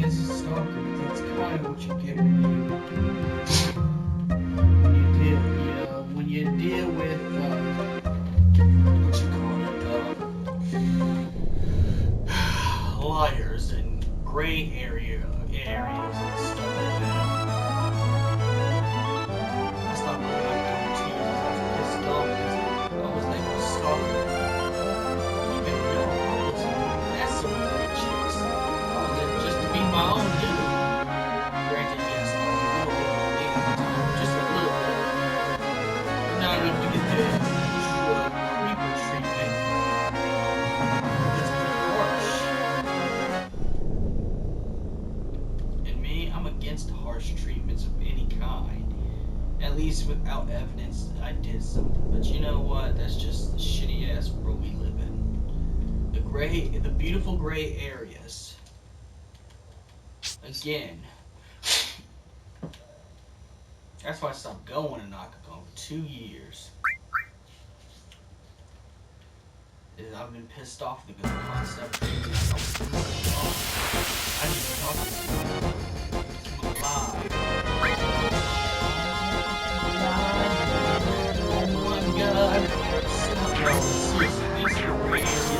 as a stalker, that's kind of what you get when you deal with what you call it, liars and gray areas and stuff like that. That's not what I told you. I was pissed off because I was like a stalker. Even though I wasn't messing with the chicks, I was there just to be my own dude. Granted, yes, I was a little bit at the time, just a little bit. But not enough to get the usual creeper treatment. It's pretty harsh. And me, I'm against harsh treatments of any kind. At least without evidence that I did something. But you know what? That's just the shitty ass world we live in. The beautiful gray areas. Again. That's why I stopped going to Naka Kon for 2 years. I've been pissed off because the concept. I need to talk to someone. I'm alive. Oh my god. Stop. No, seriously, these are gray areas.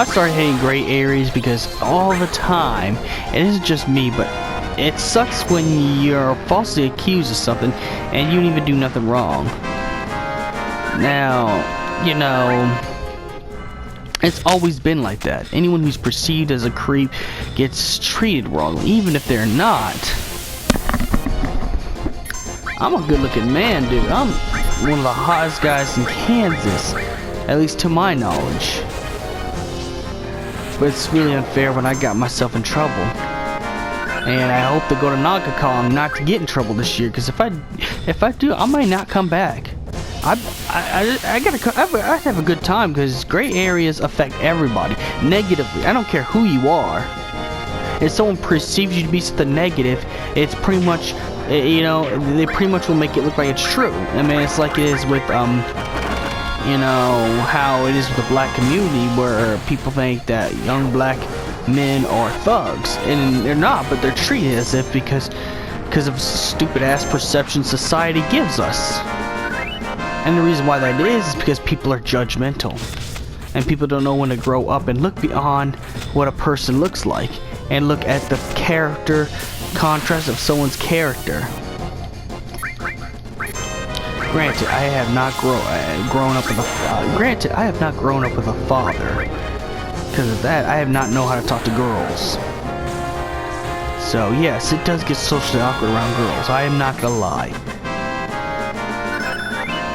I started hating gray areas because all the time, and it isn't just me, but it sucks when you're falsely accused of something and you don't even do nothing wrong. Now, you know, it's always been like that. Anyone who's perceived as a creep gets treated wrongly, even if they're not. I'm a good-looking man, dude. I'm one of the hottest guys in Kansas, at least to my knowledge. But it's really unfair when I got myself in trouble. And I hope to go to Naka Kon not to get in trouble this year, because if I do, I might not come back. I have a good time, because gray areas affect everybody negatively. I don't care who you are. If someone perceives you to be something negative, it's pretty much, you know, they pretty much will make it look like it's true. I mean, it's like it is with, you know, how it is with the black community, where people think that young black men are thugs, and they're not, but they're treated as if because of stupid ass perception society gives us. And the reason why that is because people are judgmental, and people don't know when to grow up and look beyond what a person looks like and look at the character contrast of someone's character. Granted, I have not grown up with a father. Because of that, I have not known how to talk to girls. So yes, it does get socially awkward around girls. I am not gonna lie.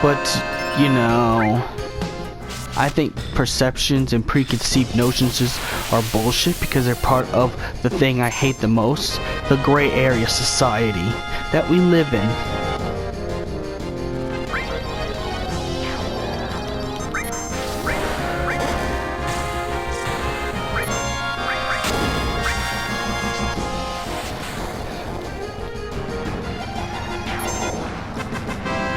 But, you know, I think perceptions and preconceived notions are bullshit, because they're part of the thing I hate the most, the gray area society that we live in.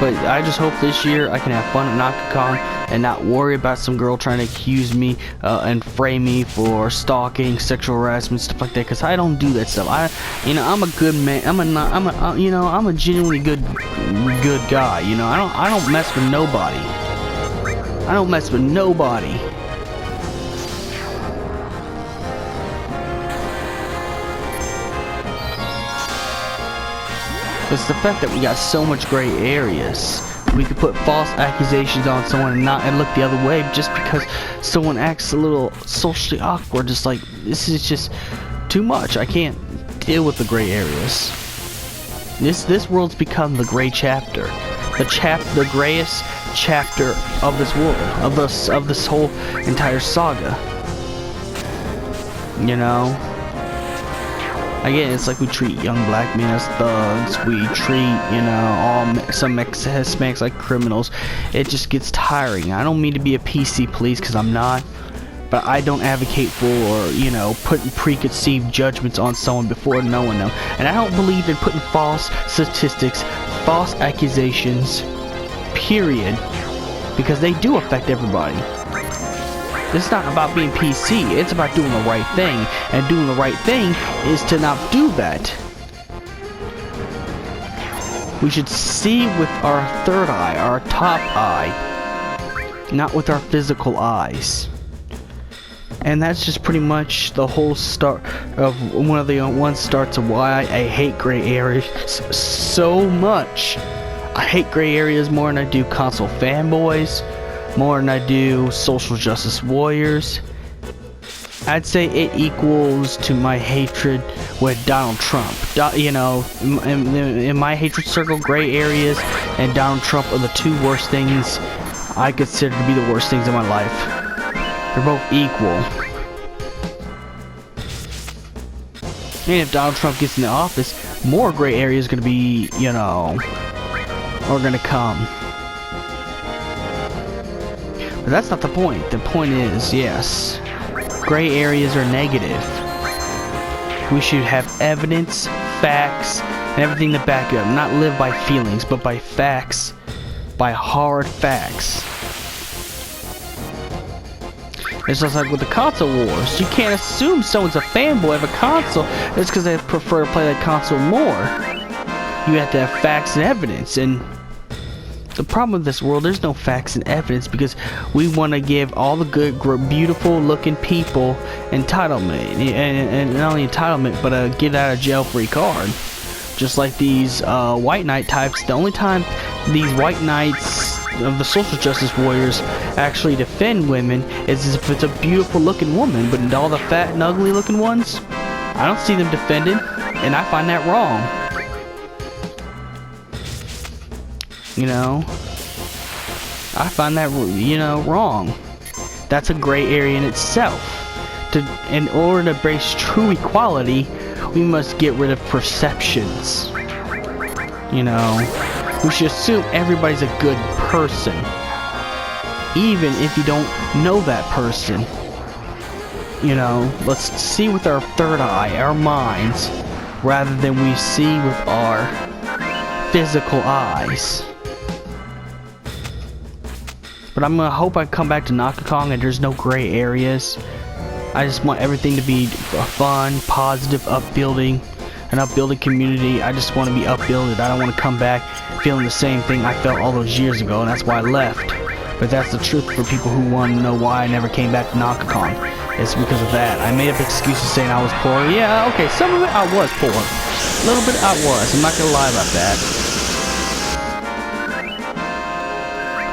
But I just hope this year I can have fun at Naka Kon and not worry about some girl trying to accuse me and frame me for stalking, sexual harassment, stuff like that. Cause I don't do that stuff. I'm a good man. I'm a genuinely good guy. You know, I don't mess with nobody. I don't mess with nobody. It's the fact that we got so much gray areas. We could put false accusations on someone and look the other way just because someone acts a little socially awkward. Just like, this is just too much. I can't deal with the gray areas. This world's become the gray chapter. The grayest chapter of this world, of this whole entire saga. You know? Again, it's like we treat young black men as thugs. We treat, you know, some Hispanics like criminals. It just gets tiring. I don't mean to be a PC police, because I'm not. But I don't advocate for, you know, putting preconceived judgments on someone before knowing them. And I don't believe in putting false statistics, false accusations, period. Because they do affect everybody. This is not about being PC, it's about doing the right thing. And doing the right thing is to not do that. We should see with our third eye, our top eye, not with our physical eyes. And that's just pretty much the whole start of one of the starts of why I hate gray areas so much. I hate gray areas more than I do console fanboys, more than I do social justice warriors. I'd say it equals to my hatred with Donald Trump. You know, in my hatred circle, gray areas and Donald Trump are the two worst things I consider to be the worst things in my life. They're both equal. And if Donald Trump gets in the office, more gray areas are going to be, you know, are going to come. But that's not the point. The point is, yes, gray areas are negative. We should have evidence, facts, and everything to back it up. Not live by feelings, but by facts, by hard facts. It's just like with the console wars. You can't assume someone's a fanboy of a console just because they prefer to play that console more. You have to have facts and evidence, and The problem with this world, there's no facts and evidence because we want to give all the good, beautiful looking people entitlement. And not only entitlement, but a get out of jail free card. Just like these white knight types, the only time these white knights of the social justice warriors actually defend women is if it's a beautiful looking woman, but all the fat and ugly looking ones, I don't see them defended, and I find that wrong. You know, I find that, you know, wrong. That's a gray area in itself. In order to embrace true equality, we must get rid of perceptions. You know, we should assume everybody's a good person, even if you don't know that person. You know, let's see with our third eye, our minds, rather than we see with our physical eyes. But I'm gonna hope I come back to Naka Kon and there's no gray areas. I just want everything to be fun, positive, upbuilding, an upbuilding community. I just want to be upbuilded. I don't want to come back feeling the same thing I felt all those years ago, and that's why I left. But that's the truth for people who want to know why I never came back to Naka Kon. It's because of that. I made up excuses saying I was poor. Yeah, okay, some of it I was poor. A little bit I was. I'm not gonna lie about that.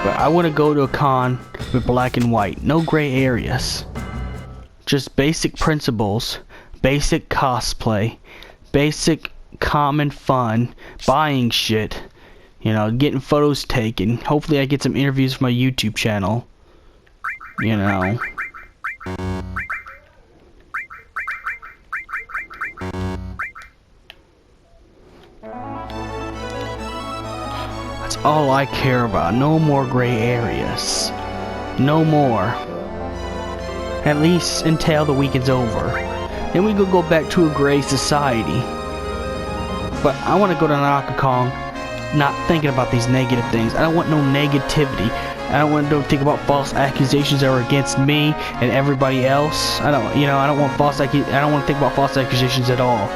But I want to go to a con with black and white. No gray areas. Just basic principles, basic cosplay, basic common fun, buying shit, you know, getting photos taken. Hopefully I get some interviews for my YouTube channel, you know. That's all I care about. No more gray areas. No more. At least until the weekend's over. Then we could go back to a gray society. But I want to go to Naka Kon not thinking about these negative things. I don't want no negativity. I don't want to think about false accusations that are against me and everybody else. I don't want I don't want to think about false accusations at all.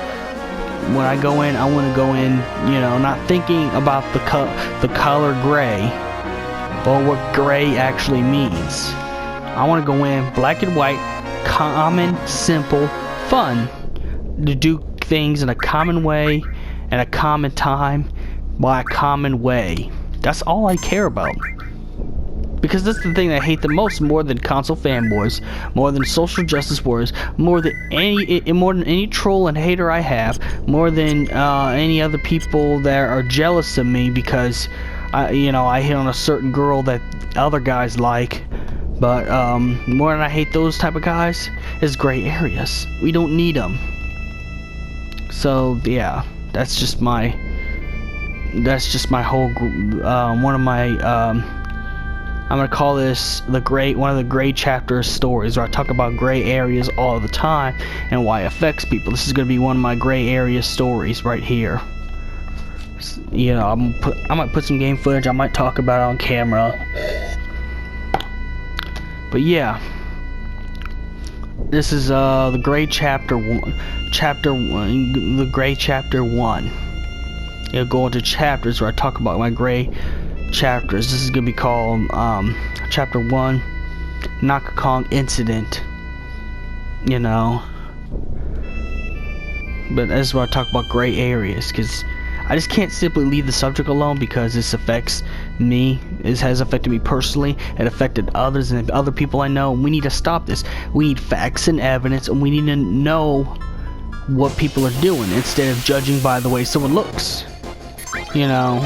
When I go in, I want to go in, you know, not thinking about the color gray or what gray actually means. I want to go in black and white, common, simple, fun, to do things in a common way, and a common time, by a common way. That's all I care about. Because that's the thing I hate the most, more than console fanboys, more than social justice warriors, more than any troll and hater I have, more than any other people that are jealous of me because I hit on a certain girl that other guys like. But more than I hate those type of guys is gray areas. We don't need them. So yeah, that's just my whole one of my I'm gonna call this one of the gray chapter stories, where I talk about gray areas all the time and why it affects people. This is gonna be one of my gray area stories right here. You know, I might put some game footage. I might talk about it on camera. But yeah, this is the gray chapter 1. The gray chapter 1. It'll go into chapters where I talk about my gray chapters. This is gonna be called chapter 1, Naka Kon incident. You know, but this is where I talk about gray areas, because I just can't simply leave the subject alone, because this affects me. It has affected me personally. It affected others and other people I know. And we need to stop this. We need facts and evidence, and we need to know what people are doing instead of judging by the way someone looks. You know,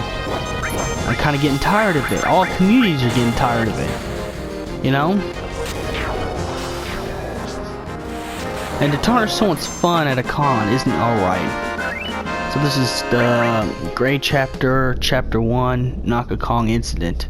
I'm kind of getting tired of it. All communities are getting tired of it. You know? And to tarnish someone's fun at a con isn't alright. So this is the gray chapter 1, Naka Kon incident.